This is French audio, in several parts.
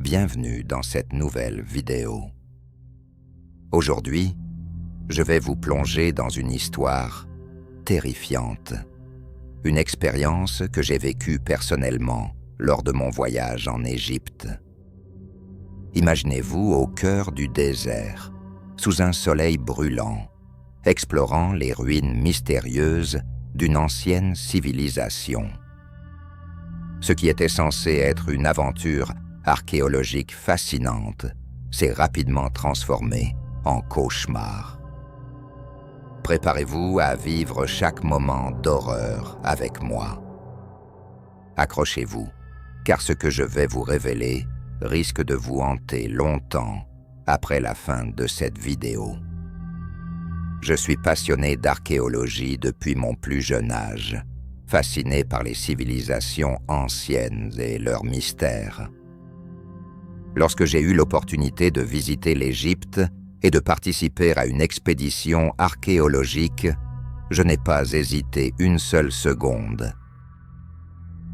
bienvenue dans cette nouvelle vidéo. Aujourd'hui, je vais vous plonger dans une histoire terrifiante. Une expérience que j'ai vécue personnellement lors de mon voyage en Égypte. Imaginez-vous au cœur du désert, sous un soleil brûlant, explorant les ruines mystérieuses d'une ancienne civilisation. Ce qui était censé être une aventure archéologique fascinante s'est rapidement transformé en cauchemar. Préparez-vous à vivre chaque moment d'horreur avec moi. Accrochez-vous, car ce que je vais vous révéler risque de vous hanter longtemps après la fin de cette vidéo. Je suis passionné d'archéologie depuis mon plus jeune âge, fasciné par les civilisations anciennes et leurs mystères. Lorsque j'ai eu l'opportunité de visiter l'Égypte et de participer à une expédition archéologique, je n'ai pas hésité une seule seconde.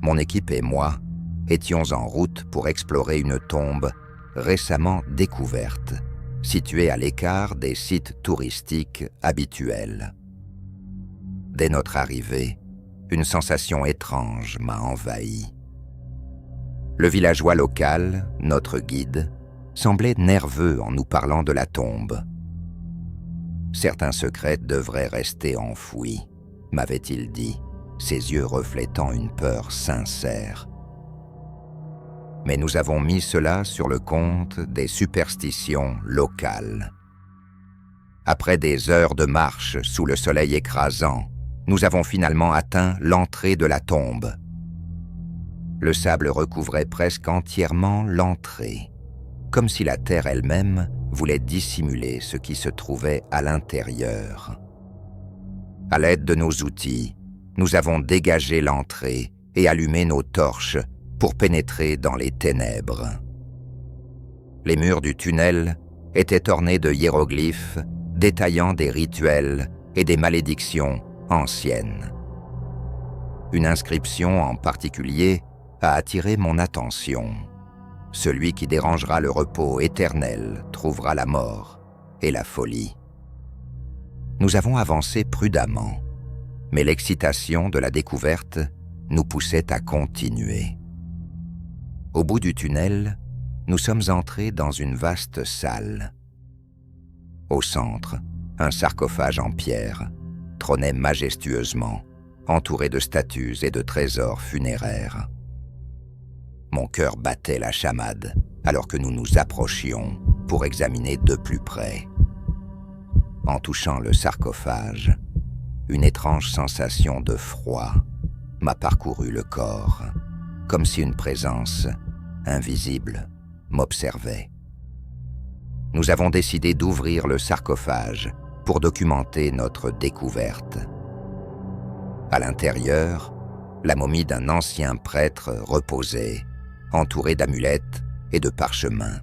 Mon équipe et moi étions en route pour explorer une tombe récemment découverte, située à l'écart des sites touristiques habituels. Dès notre arrivée, une sensation étrange m'a envahi. Le villageois local, notre guide, semblait nerveux en nous parlant de la tombe. Certains secrets devraient rester enfouis, m'avait-il dit, ses yeux reflétant une peur sincère. Mais nous avons mis cela sur le compte des superstitions locales. Après des heures de marche sous le soleil écrasant, nous avons finalement atteint l'entrée de la tombe. Le sable recouvrait presque entièrement l'entrée, comme si la terre elle-même voulait dissimuler ce qui se trouvait à l'intérieur. À l'aide de nos outils, nous avons dégagé l'entrée et allumé nos torches pour pénétrer dans les ténèbres. Les murs du tunnel étaient ornés de hiéroglyphes détaillant des rituels et des malédictions anciennes. Une inscription en particulier a attiré mon attention. Celui qui dérangera le repos éternel trouvera la mort et la folie. Nous avons avancé prudemment, mais l'excitation de la découverte nous poussait à continuer. Au bout du tunnel, nous sommes entrés dans une vaste salle. Au centre, un sarcophage en pierre trônait majestueusement, entouré de statues et de trésors funéraires. Mon cœur battait la chamade alors que nous nous approchions pour examiner de plus près. En touchant le sarcophage, une étrange sensation de froid m'a parcouru le corps, comme si une présence invisible m'observait. Nous avons décidé d'ouvrir le sarcophage pour documenter notre découverte. À l'intérieur, la momie d'un ancien prêtre reposait, entourée d'amulettes et de parchemins.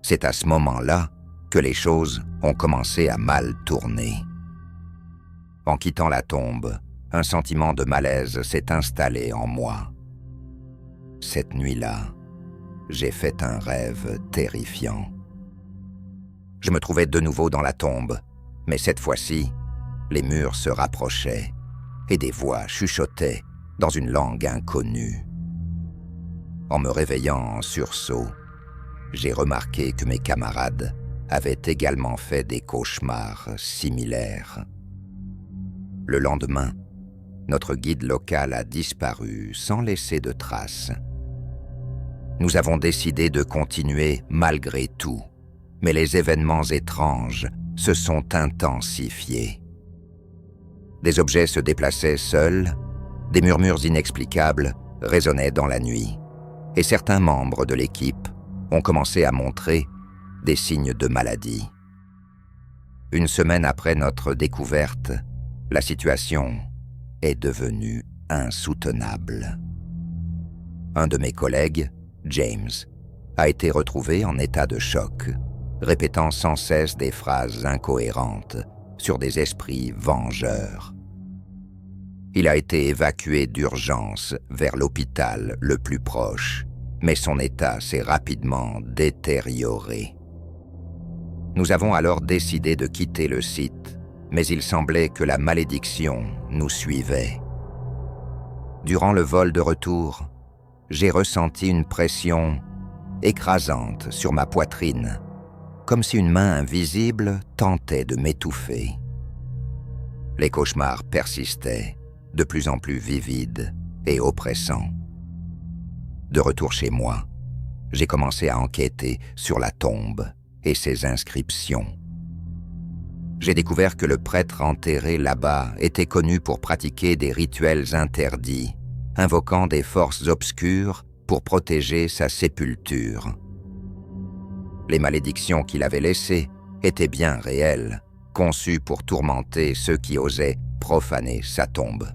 C'est à ce moment-là que les choses ont commencé à mal tourner. En quittant la tombe, un sentiment de malaise s'est installé en moi. Cette nuit-là, j'ai fait un rêve terrifiant. Je me trouvais de nouveau dans la tombe, mais cette fois-ci, les murs se rapprochaient et des voix chuchotaient dans une langue inconnue. En me réveillant en sursaut, j'ai remarqué que mes camarades avaient également fait des cauchemars similaires. Le lendemain, notre guide local a disparu sans laisser de traces. Nous avons décidé de continuer malgré tout, mais les événements étranges se sont intensifiés. Des objets se déplaçaient seuls, des murmures inexplicables résonnaient dans la nuit, et certains membres de l'équipe ont commencé à montrer des signes de maladie. Une semaine après notre découverte, la situation est devenue insoutenable. Un de mes collègues, James, a été retrouvé en état de choc, répétant sans cesse des phrases incohérentes sur des esprits vengeurs. Il a été évacué d'urgence vers l'hôpital le plus proche mais son état s'est rapidement détérioré. Nous avons alors décidé de quitter le site, mais il semblait que la malédiction nous suivait. Durant le vol de retour, j'ai ressenti une pression écrasante sur ma poitrine, comme si une main invisible tentait de m'étouffer. Les cauchemars persistaient, de plus en plus vivides et oppressants. De retour chez moi, j'ai commencé à enquêter sur la tombe et ses inscriptions. J'ai découvert que le prêtre enterré là-bas était connu pour pratiquer des rituels interdits, invoquant des forces obscures pour protéger sa sépulture. Les malédictions qu'il avait laissées étaient bien réelles, conçues pour tourmenter ceux qui osaient profaner sa tombe.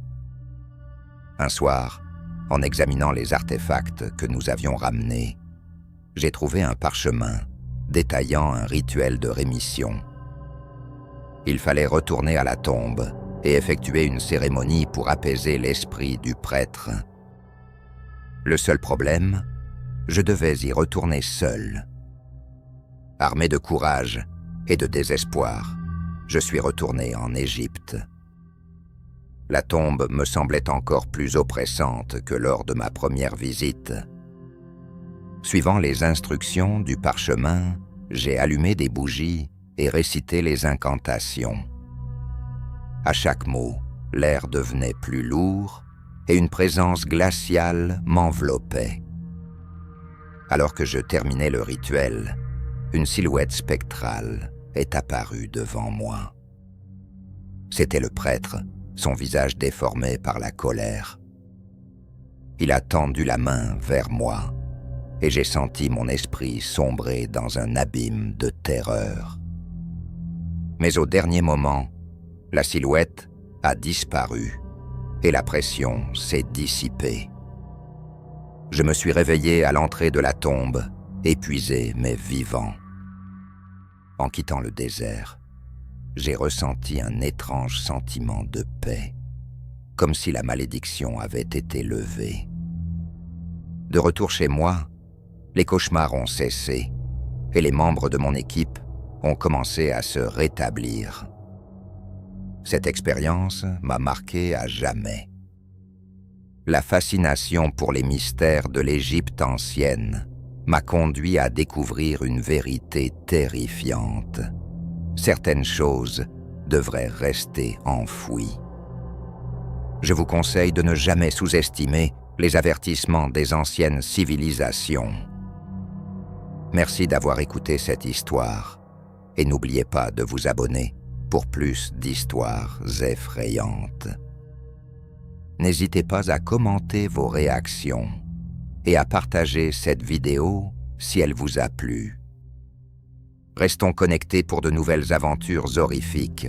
Un soir, en examinant les artefacts que nous avions ramenés, j'ai trouvé un parchemin détaillant un rituel de rémission. Il fallait retourner à la tombe et effectuer une cérémonie pour apaiser l'esprit du prêtre. Le seul problème, je devais y retourner seul. Armé de courage et de désespoir, je suis retourné en Égypte. La tombe me semblait encore plus oppressante que lors de ma première visite. Suivant les instructions du parchemin, j'ai allumé des bougies et récité les incantations. À chaque mot, l'air devenait plus lourd et une présence glaciale m'enveloppait. Alors que je terminais le rituel, une silhouette spectrale est apparue devant moi. C'était le prêtre, son visage déformé par la colère. Il a tendu la main vers moi et j'ai senti mon esprit sombrer dans un abîme de terreur. Mais au dernier moment, la silhouette a disparu et la pression s'est dissipée. Je me suis réveillé à l'entrée de la tombe, épuisé mais vivant. En quittant le désert, j'ai ressenti un étrange sentiment de paix, comme si la malédiction avait été levée. De retour chez moi, les cauchemars ont cessé et les membres de mon équipe ont commencé à se rétablir. Cette expérience m'a marqué à jamais. La fascination pour les mystères de l'Égypte ancienne m'a conduit à découvrir une vérité terrifiante. Certaines choses devraient rester enfouies. Je vous conseille de ne jamais sous-estimer les avertissements des anciennes civilisations. Merci d'avoir écouté cette histoire et n'oubliez pas de vous abonner pour plus d'histoires effrayantes. N'hésitez pas à commenter vos réactions et à partager cette vidéo si elle vous a plu. Restons connectés pour de nouvelles aventures horrifiques